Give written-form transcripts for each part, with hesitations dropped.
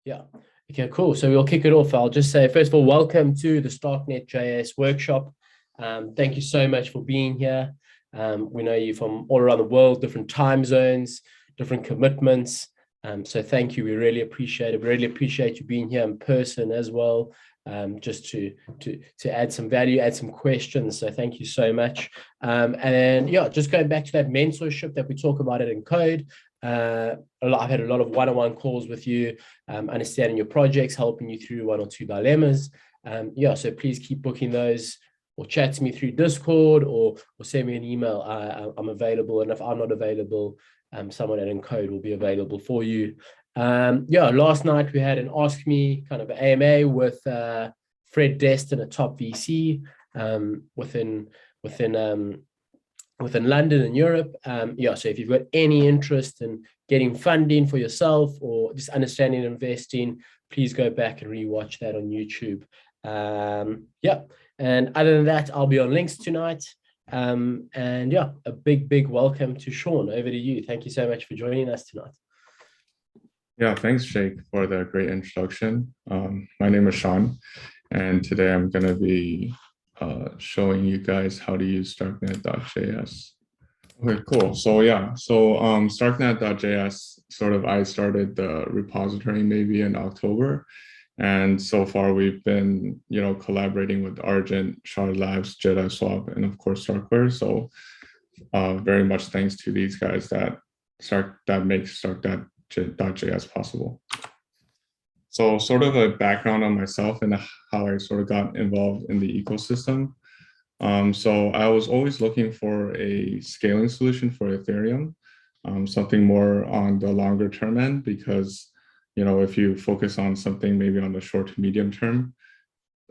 Yeah. Okay, cool. So we'll kick it off. I'll just say, first of all, welcome to the StarkNet.js workshop. Thank you so much for being here. We know you from all around the world, different time zones, different commitments. So thank you. We really appreciate it. We really appreciate you being here in person as well, just to add some value, add some questions. So thank you so much. And yeah, just going back to that mentorship that we talk about at Encode. I've had a lot of one-on-one calls with you, understanding your projects, helping you through one or two dilemmas. Yeah, so please keep booking those, or chat to me through Discord, or send me an email. I'm available, and if I'm not available, someone at Encode will be available for you. Yeah, last night we had an Ask Me kind of AMA with Fred Destin, a top VC within London and Europe. Yeah, so if you've got any interest in getting funding for yourself or just understanding investing, please go back and rewatch that on YouTube. Yeah, and other than that, I'll be on links tonight. And yeah, a big welcome to Sean. Over to you. Thank you so much for joining us tonight. Yeah, thanks, Jake, for the great introduction. My name is Sean, and today I'm going to be showing you guys how to use StarkNet.js. Okay, cool. So yeah, StarkNet.js, I started the repository maybe in October. And so far we've been, collaborating with Argent, Shard Labs, Jedi Swap, and of course Starkware. So very much thanks to these guys that make Stark.js possible. So sort of a background on myself and how I sort of got involved in the ecosystem. So I was always looking for a scaling solution for Ethereum, something more on the longer term end, because if you focus on something maybe on the short to medium term,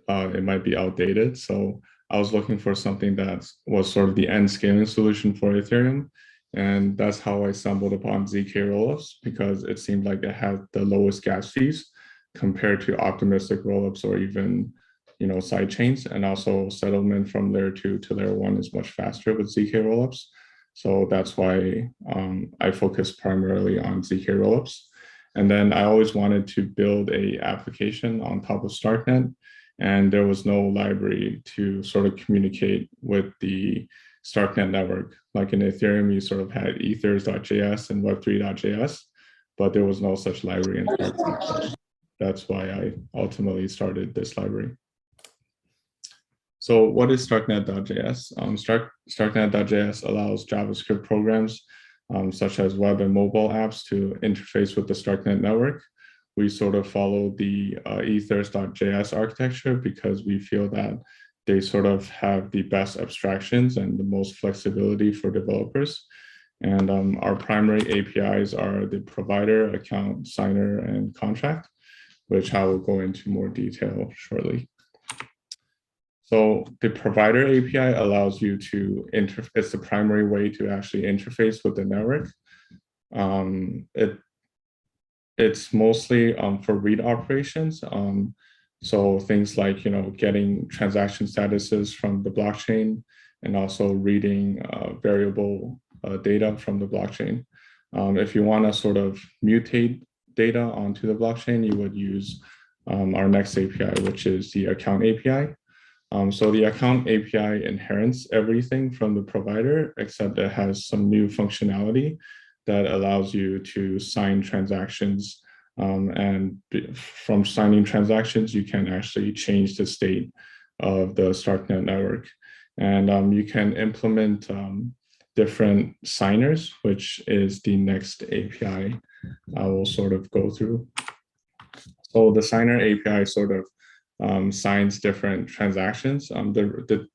it might be outdated. So I was looking for something that was sort of the end scaling solution for Ethereum. And that's how I stumbled upon ZK rollups, because it seemed like it had the lowest gas fees compared to optimistic rollups or even side chains, and also settlement from layer 2 to layer 1 is much faster with ZK rollups. So that's why I focus primarily on ZK rollups. And then I always wanted to build a application on top of StarkNet, and there was no library to sort of communicate with the StarkNet network. Like in Ethereum, you sort of had ethers.js and web3.js, but there was no such library in StarkNet. That's why I ultimately started this library. So what is StarkNet.js? StarkNet.js allows JavaScript programs such as web and mobile apps to interface with the StarkNet network. We sort of follow the ethers.js architecture because we feel that they sort of have the best abstractions and the most flexibility for developers. And our primary APIs are the provider, account, signer, and contract, which I will go into more detail shortly. So the provider API allows you to it's the primary way to actually interface with the network. It's mostly for read operations. So things like getting transaction statuses from the blockchain, and also reading variable data from the blockchain. If you want to sort of mutate data onto the blockchain, you would use our next API, which is the account API. So the account API inherits everything from the provider, except it has some new functionality that allows you to sign transactions. And from signing transactions, you can actually change the state of the StarkNet network. And you can implement different signers, which is the next API I will sort of go through. So the signer API sort of signs different transactions. The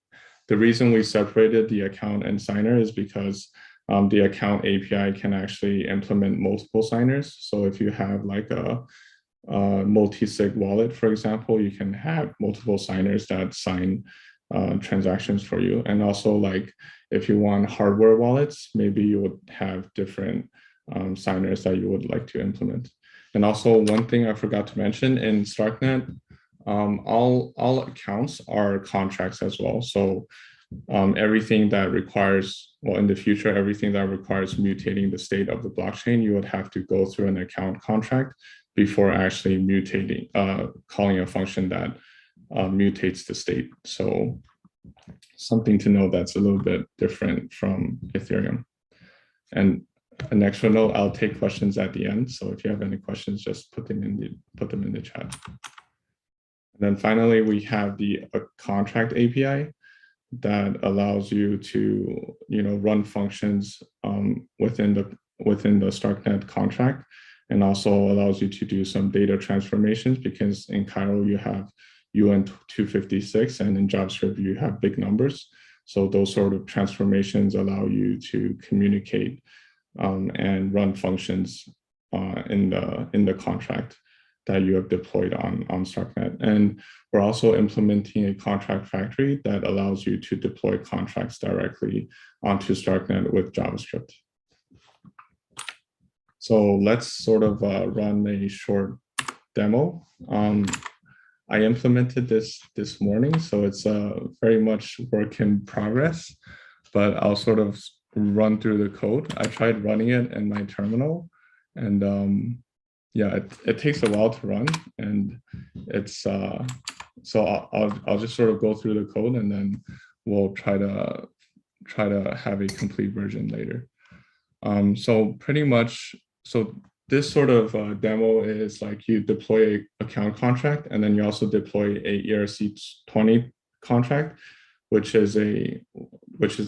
reason we separated the account and signer is because the account API can actually implement multiple signers. So if you have like a multi-sig wallet, for example, you can have multiple signers that sign transactions for you. And also, like, if you want hardware wallets, maybe you would have different signers that you would like to implement. And also, one thing I forgot to mention, in StarkNet, all accounts are contracts as well. So everything that requires, well, in the future, everything that requires mutating the state of the blockchain, you would have to go through an account contract, before actually mutating, calling a function that mutates the state. So something to know that's a little bit different from Ethereum. And an extra note, I'll take questions at the end. So if you have any questions, just put them in the chat. And then finally, we have the contract API that allows you to run functions within the StarkNet contract, and also allows you to do some data transformations, because in Cairo you have UN256 and in JavaScript you have big numbers. So those sort of transformations allow you to communicate and run functions in the contract that you have deployed on StarkNet. And we're also implementing a contract factory that allows you to deploy contracts directly onto StarkNet with JavaScript. So let's sort of run a short demo. I implemented this morning, so it's very much work in progress, but I'll sort of run through the code. I tried running it in my terminal, and yeah, it takes a while to run, and it's so I'll just sort of go through the code, and then we'll try to have a complete version later. So pretty much, so this sort of demo is like you deploy an account contract, and then you also deploy a ERC20 contract, which is the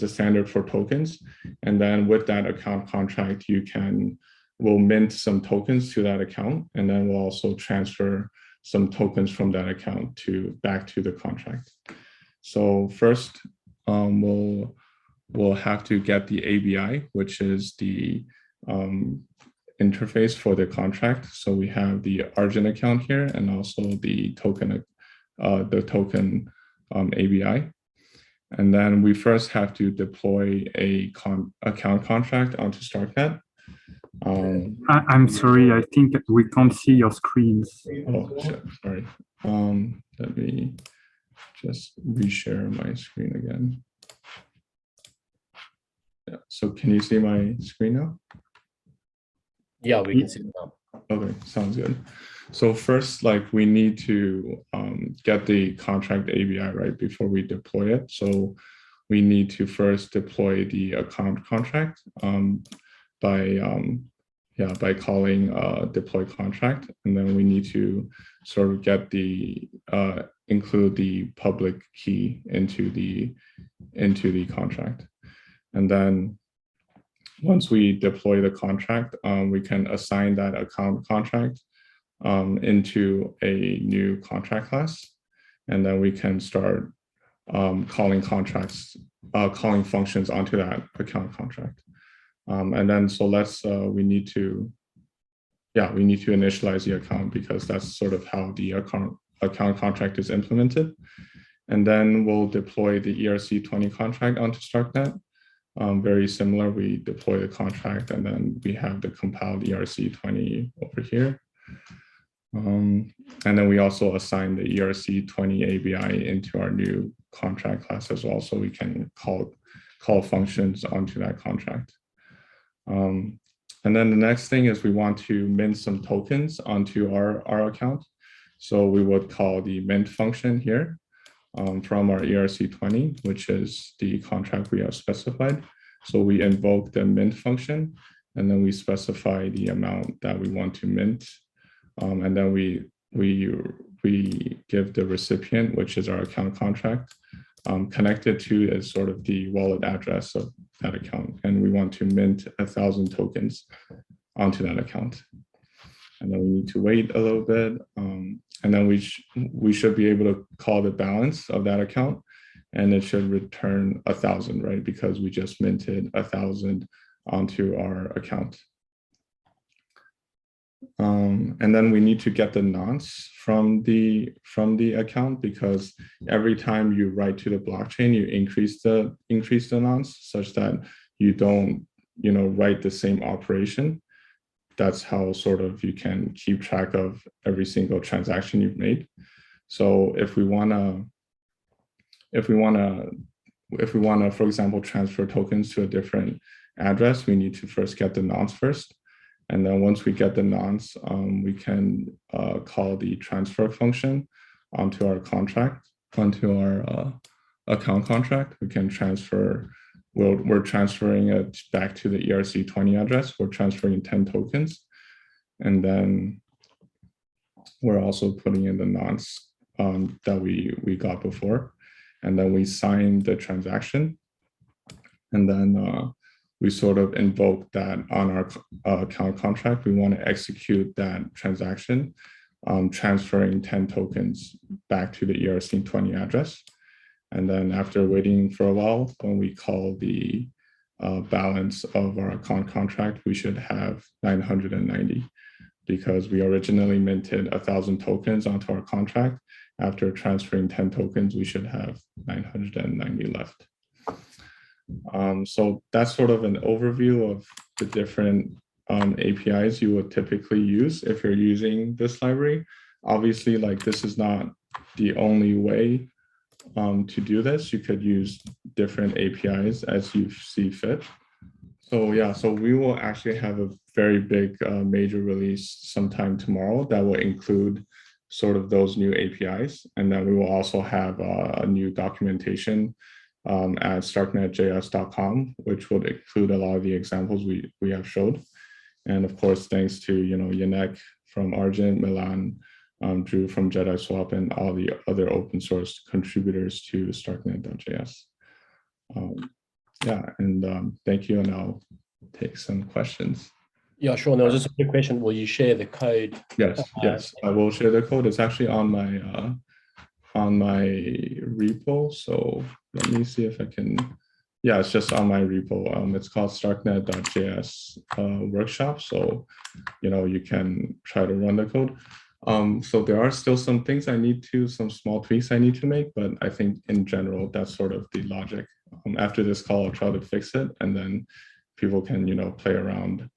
standard for tokens. And then with that account contract, we'll mint some tokens to that account, and then we'll also transfer some tokens from that account back to the contract. So first, we'll have to get the ABI, which is the interface for the contract. So we have the Argent account here, and also the token ABI. And then we first have to deploy a account contract onto StarkNet. I'm sorry, I think we can't see your screens. Oh, shit, sorry. Let me just reshare my screen again. Yeah, so can you see my screen now? Yeah, we can see it now. Okay, sounds good. So first, like, we need to get the contract ABI right before we deploy it. So we need to first deploy the account contract by calling deploy contract, and then we need to sort of get include the public key into the contract. And then once we deploy the contract, we can assign that account contract into a new contract class, and then we can start calling functions onto that account contract. And then so we need to initialize the account, because that's sort of how the account contract is implemented. And then we'll deploy the ERC20 contract onto StarkNet. Very similar, we deploy the contract, and then we have the compiled ERC20 over here. And then we also assign the ERC20 ABI into our new contract class as well, so we can call functions onto that contract. And then the next thing is we want to mint some tokens onto our account. So we would call the mint function here from our ERC20, which is the contract we have specified. So we invoke the mint function, and then we specify the amount that we want to mint. And then we give the recipient, which is our account contract, connected to is sort of the wallet address of that account. And we want to mint 1,000 tokens onto that account. And then we need to wait a little bit. And then we should be able to call the balance of that account, and it should return 1,000, right? Because we just minted 1,000 onto our account. And then we need to get the nonce from the account, because every time you write to the blockchain, you increase the nonce such that you don't write the same operation. That's how sort of you can keep track of every single transaction you've made. So if we wanna, for example, transfer tokens to a different address, we need to first get the nonce first. And then once we get the nonce, we can call the transfer function onto our contract, onto our account contract. We can transfer, we're transferring it back to the ERC20 address. We're transferring 10 tokens. And then we're also putting in the nonce that we got before. And then we sign the transaction. And then we sort of invoke that on our account contract. We want to execute that transaction, transferring 10 tokens back to the ERC20 address. And then after waiting for a while, when we call the balance of our account contract, we should have 990 because we originally minted 1,000 tokens onto our contract. After transferring 10 tokens, we should have 990 left. So that's sort of an overview of the different APIs you would typically use if you're using this library. Obviously, like this is not the only way to do this. You could use different APIs as you see fit. So yeah, so we will actually have a very big major release sometime tomorrow that will include sort of those new APIs. And then we will also have a new documentation at StarkNet.js.com, which would include a lot of the examples we have showed. And of course, thanks to Yanek from Argent, Milan, Drew from Jedi Swap, and all the other open source contributors to StarkNet.js. Yeah, and thank you, and I'll take some questions. Yeah, sure. And there was just a quick question. Will you share the code? Yes, yes, I will share the code. It's actually on my repo. So let me see if I can. Yeah, it's just on my repo. It's called StarkNet.js workshop. So you can try to run the code. So there are still some things some small tweaks I need to make, but I think in general, that's sort of the logic. After this call, I'll try to fix it, and then people can, play around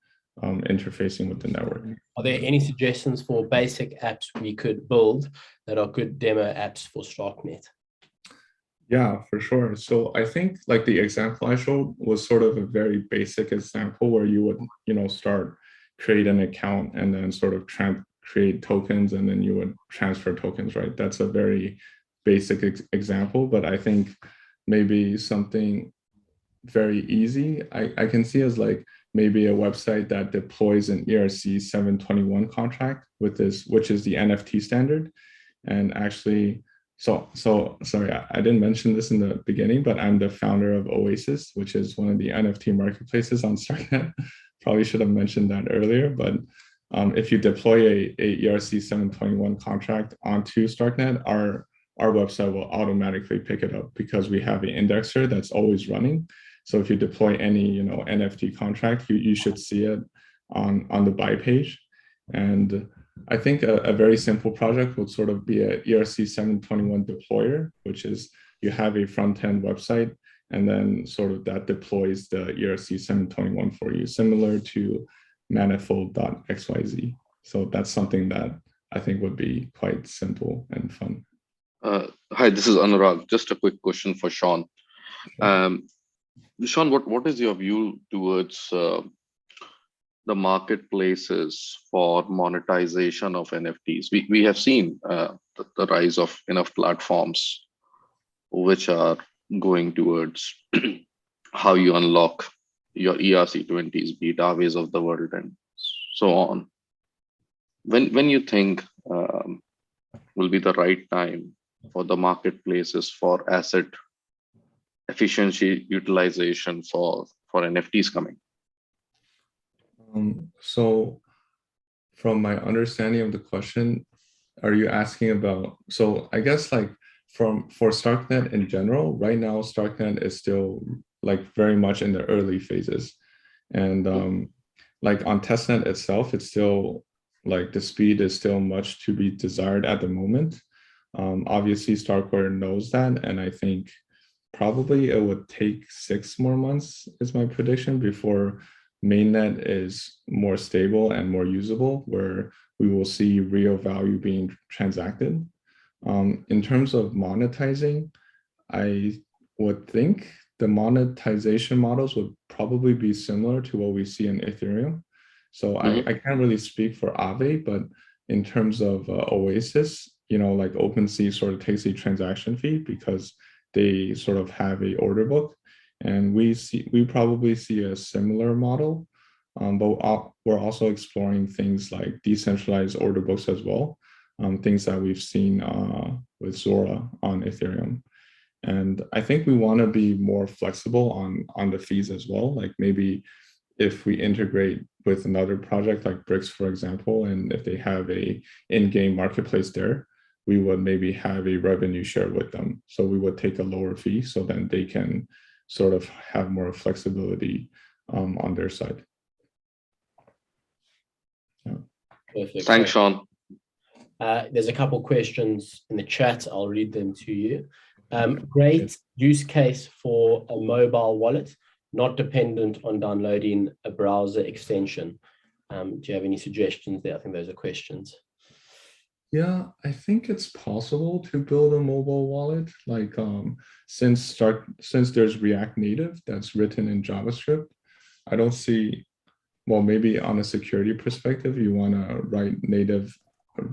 interfacing with the network. Are there any suggestions for basic apps we could build that are good demo apps for StarkNet? Yeah, for sure. So I think like the example I showed was sort of a very basic example where you would, start, create an account and then sort of create tokens, and then you would transfer tokens, right? That's a very basic example, but I think maybe something very easy I can see as like maybe a website that deploys an ERC 721 contract with this, which is the NFT standard. And actually, so sorry, I didn't mention this in the beginning, but I'm the founder of Oasis, which is one of the NFT marketplaces on StarkNet. Probably should have mentioned that earlier, but if you deploy a ERC 721 contract onto StarkNet, our website will automatically pick it up because we have an indexer that's always running. So if you deploy any NFT contract, you should see it on the buy page. And I think a very simple project would sort of be a ERC 721 deployer, which is you have a front-end website, and then sort of that deploys the ERC 721 for you, similar to manifold.xyz. So that's something that I think would be quite simple and fun. Hi, this is Anurag. Just a quick question for Sean. Sean, what is your view towards the marketplaces for monetization of NFTs? We have seen the rise of enough platforms which are going towards how you unlock your ERC20s, Betaways of the world, and so on. When you think will be the right time for the marketplaces for asset efficiency utilization for NFTs coming? So from my understanding of the question, are you asking about, so I guess like for StarkNet in general, right now, StarkNet is still like very much in the early phases. And like on testnet itself, it's still like the speed is still much to be desired at the moment. Obviously Starkware knows that. And I think probably it would take 6 more months is my prediction before mainnet is more stable and more usable, where we will see real value being transacted. In terms of monetizing, I would think the monetization models would probably be similar to what we see in Ethereum. So I can't really speak for Aave, but in terms of Oasis, like OpenSea sort of takes a transaction fee because they sort of have a order book, and we probably see a similar model, but we're also exploring things like decentralized order books as well, things that we've seen with Zora on Ethereum. And I think we want to be more flexible on the fees as well. Like maybe if we integrate with another project like Bricks, for example, and if they have a in-game marketplace there, we would maybe have a revenue share with them. So we would take a lower fee so then they can sort of have more flexibility on their side. Yeah. Perfect. Thanks, Sean. There's a couple questions in the chat. I'll read them to you. Great use case for a mobile wallet, not dependent on downloading a browser extension. Do you have any suggestions there? I think those are questions. Yeah, I think it's possible to build a mobile wallet. Like since there's React Native that's written in JavaScript, I don't see, well, maybe on a security perspective, you want to write native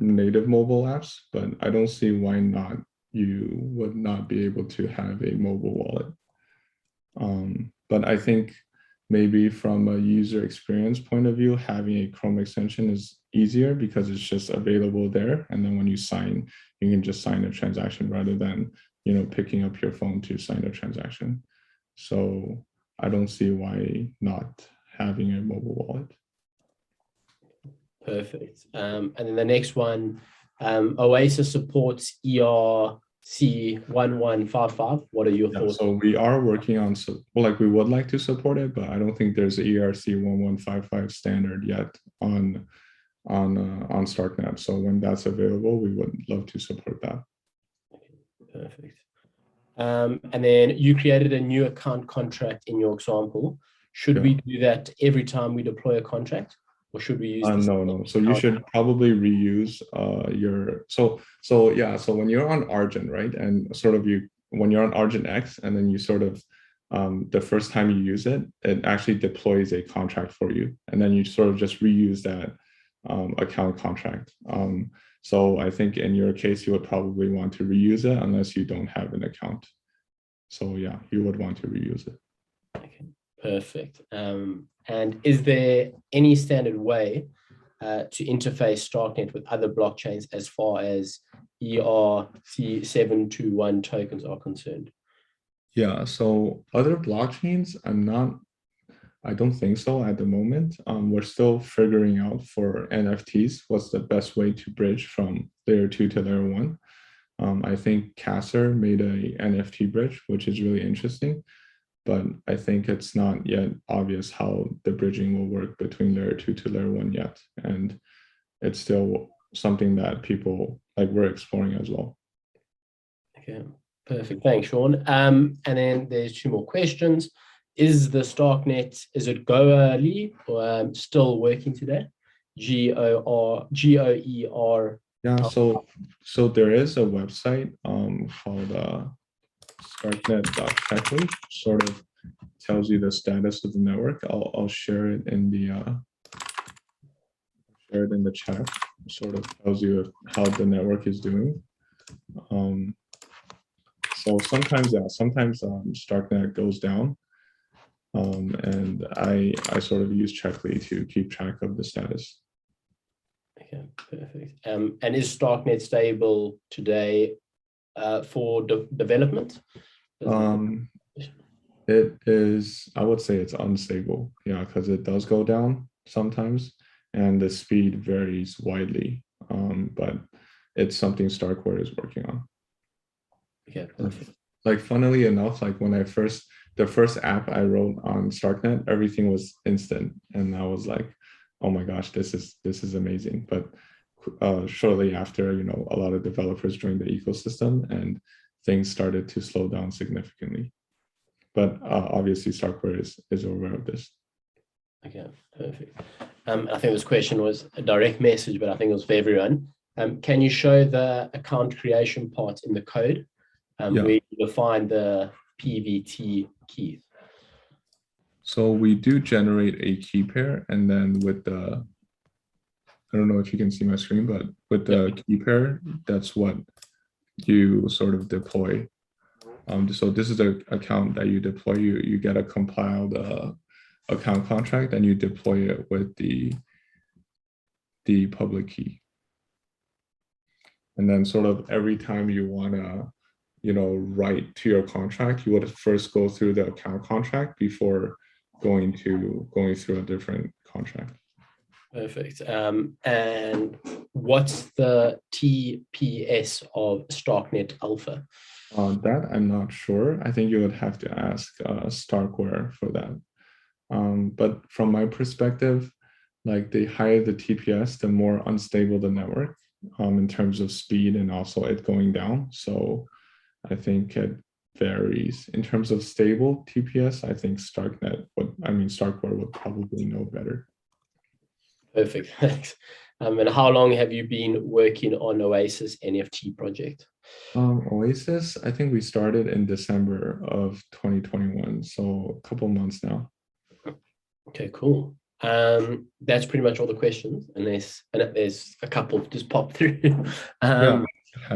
mobile apps, but I don't see why not you would not be able to have a mobile wallet. But I think maybe from a user experience point of view, having a Chrome extension is easier because it's just available there. And then when you sign, you can just sign a transaction rather than, picking up your phone to sign a transaction. So I don't see why not having a mobile wallet. Perfect. And then the next one, Oasis supports ERC1155. What are your thoughts? So we are working on, we would like to support it, but I don't think there's an ERC1155 standard yet on StarkNet. So when that's available, we would love to support that. Perfect. And then you created a new account contract in your example. Should we do that every time we deploy a contract? Or should we use no. So you should probably reuse so when you're on Argent, right? And sort of when you're on Argent X and then you sort of the first time you use it, it actually deploys a contract for you. And then you sort of just reuse that account contract. So I think in your case, you would probably want to reuse it unless you don't have an account. So yeah, you would want to reuse it. Okay, perfect. And is there any standard way to interface StarkNet with other blockchains as far as ERC721 tokens are concerned? Yeah, so other blockchains, I don't think so at the moment. We're still figuring out for NFTs what's the best way to bridge from layer 2 to layer 1. I think Kasser made a NFT bridge, which is really interesting, but I think it's not yet obvious how the bridging will work between layer 2 to layer 1 yet. And it's still something that people we're exploring as well. Okay, perfect. Thanks, Sean. And then there's two more questions. Is the StarkNet, is it Goerli or still working today? GOER. Yeah, so there is a website called StarkNet.Checkly, sort of tells you the status of the network. I'll share it in the chat. Sort of tells you how the network is doing. So sometimes StarkNet goes down, and I sort of use Checkly to keep track of the status. Okay, perfect. And is StarkNet stable today for development? It is, I would say it's unstable, because it does go down sometimes and the speed varies widely, but it's something Starkware is working on. Okay, perfect. Funnily enough, when the first app I wrote on StarkNet, everything was instant, and I was like, oh my gosh, this is amazing. But shortly after, a lot of developers joined the ecosystem and things started to slow down significantly. But obviously Starkware is aware of this. Okay, perfect. I think this question was a direct message, but I think it was for everyone. Can you show the account creation part in the code where you define the PVT keys? So we do generate a key pair, and then with the, I don't know if you can see my screen, but with the key pair, that's what you sort of deploy. So this is the account that you deploy. You get a compiled account contract, and you deploy it with the public key. And then sort of every time you want to, write to your contract, you would first go through the account contract before going through a different contract. Perfect. And what's the TPS of StarkNet Alpha? That I'm not sure. I think you would have to ask Starkware for that. But from my perspective, like the higher the TPS, the more unstable the network in terms of speed and also it going down. So I think it varies. In terms of stable TPS, I think Starkware would probably know better. Perfect, thanks. And how long have you been working on Oasis NFT project? Oasis, I think we started in December of 2021, so a couple months now. Okay, cool. That's pretty much all the questions, unless there's a couple just pop through.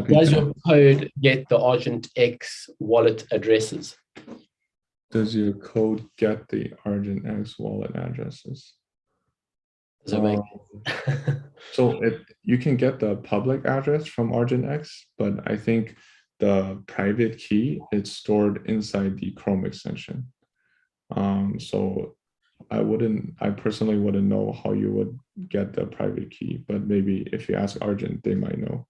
Does your code get the ArgentX wallet addresses? Does your code get the ArgentX wallet addresses? Does it make So you can get the public address from ArgentX, but I think the private key is stored inside the Chrome extension. So I personally wouldn't know how you would get the private key, but maybe if you ask Argent, they might know.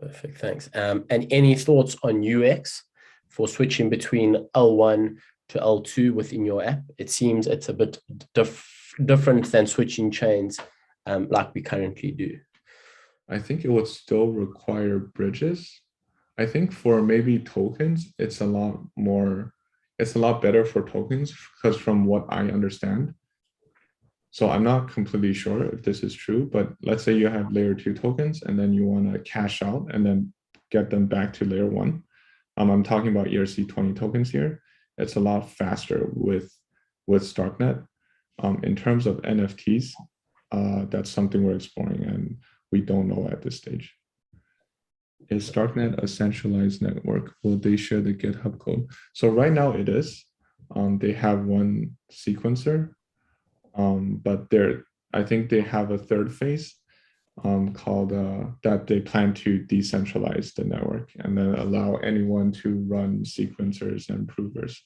Perfect, thanks. And any thoughts on UX for switching between L1 to L2 within your app? It seems it's a bit different than switching chains like we currently do. I think it would still require bridges. I think for maybe tokens, it's a lot better for tokens because from what I understand. So I'm not completely sure if this is true, but let's say you have layer 2 tokens and then you want to cash out and then get them back to layer 1. I'm talking about ERC20 tokens here. It's a lot faster with StarkNet. In terms of NFTs, that's something we're exploring and we don't know at this stage. Is StarkNet a centralized network? Will they share the GitHub code? So right now it is. They have one sequencer, but I think they have a third phase called that they plan to decentralize the network and then allow anyone to run sequencers and provers.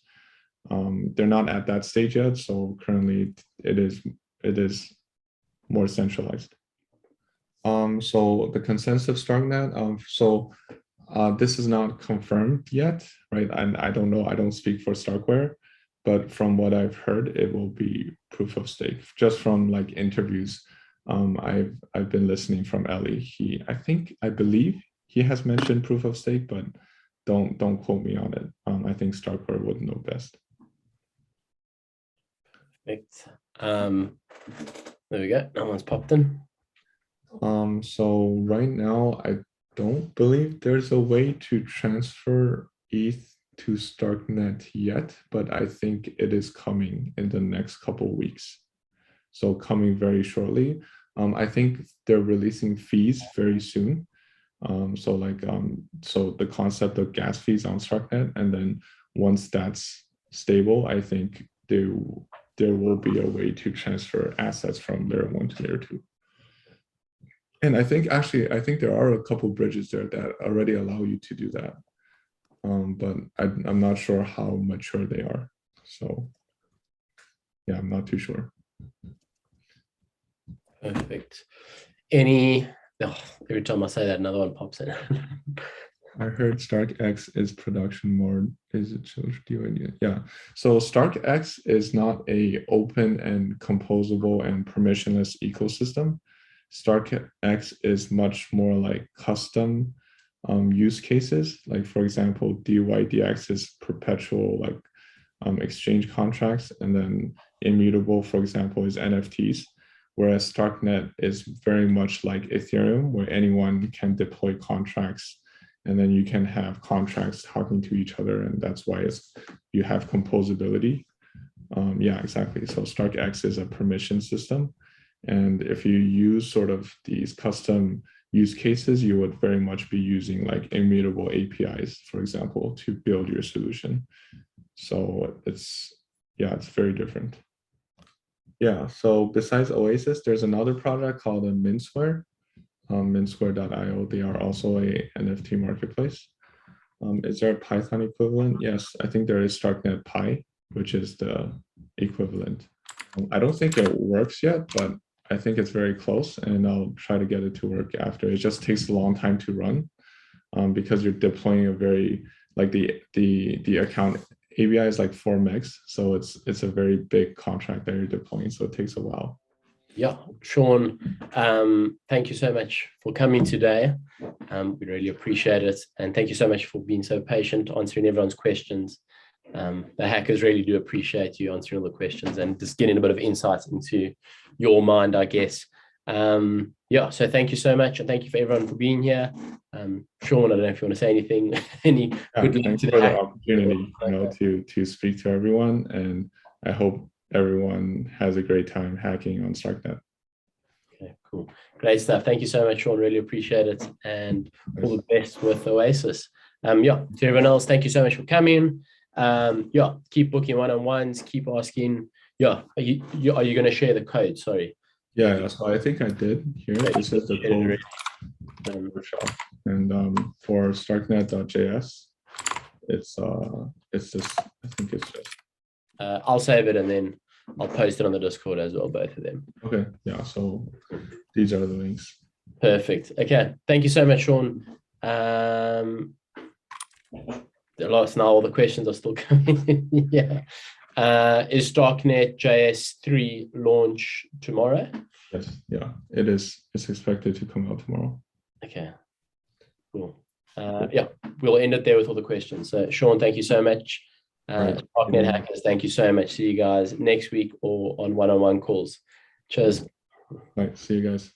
They're not at that stage yet, so currently it is more centralized. So the consensus of StarkNet, this is not confirmed yet, right? And I don't know, I don't speak for Starkware, but from what I've heard, it will be proof of stake. Just from like interviews, I've been listening from Ellie. I believe he has mentioned proof of stake, but don't quote me on it. I think Starkware would know best. Perfect. There we go. No one's popped in. So right now, I don't believe there's a way to transfer ETH to StarkNet yet, but I think it is coming in the next couple of weeks. So coming very shortly. I think they're releasing fees very soon. So the concept of gas fees on StarkNet, and then once that's stable, I think there will be a way to transfer assets from layer 1 to layer 2. And I think there are a couple bridges there that already allow you to do that. But I'm not sure how mature they are. So yeah, I'm not too sure. Perfect. Every time I say that, another one pops in. I heard StarkEx is production mode. Is it children? Yeah. So StarkEx is not a open and composable and permissionless ecosystem. StarkEx is much more like custom use cases. Like for example, DYDX is perpetual exchange contracts, and then immutable, for example, is NFTs. Whereas StarkNet is very much like Ethereum, where anyone can deploy contracts, and then you can have contracts talking to each other, and that's why you have composability. Yeah, exactly. So StarkEx is a permission system. And if you use sort of these custom use cases, you would very much be using like immutable APIs, for example, to build your solution. So it's very different. Yeah, so besides Oasis, there's another project called Minsware, minsware.io. They are also a NFT marketplace. Is there a Python equivalent? Yes, I think there is StarkNet Pi, which is the equivalent. I don't think it works yet, but I think it's very close, and I'll try to get it to work after. It just takes a long time to run because you're deploying a very, like the account ABI is like 4 megs, so it's a very big contract that you're deploying, so it takes a while. Yeah, Sean, thank you so much for coming today. We really appreciate it. And thank you so much for being so patient, answering everyone's questions. The hackers really do appreciate you answering all the questions and just getting a bit of insight into your mind, I guess. Yeah, so thank you so much. And thank you for everyone for being here. Sean, I don't know if you want to say anything. Thanks for the opportunity, to speak to everyone. And I hope everyone has a great time hacking on StarkNet. Okay, cool. Great stuff. Thank you so much, Sean. Really appreciate it. And all the best with Oasis. Yeah, to everyone else, thank you so much for coming. Yeah, keep booking one-on-ones, keep asking. Yeah, are you going to share the code? Sorry. Yeah, so I think I did here. This is the code workshop. And for StarkNet.js, it's just, I think it's just. I'll save it and then I'll post it on the Discord as well, both of them. Okay, yeah, so these are the links. Perfect. Okay, thank you so much, Sean. Now all the questions are still coming. Yeah. Is StarkNet.js 3 launch tomorrow? Yes, yeah, it is. It's expected to come out tomorrow. Okay, cool. Yeah, we'll end it there with all the questions. So Sean, thank you so much. StarkNet Hackers, thank you so much. See you guys next week or on one-on-one calls. Cheers. All right, see you guys.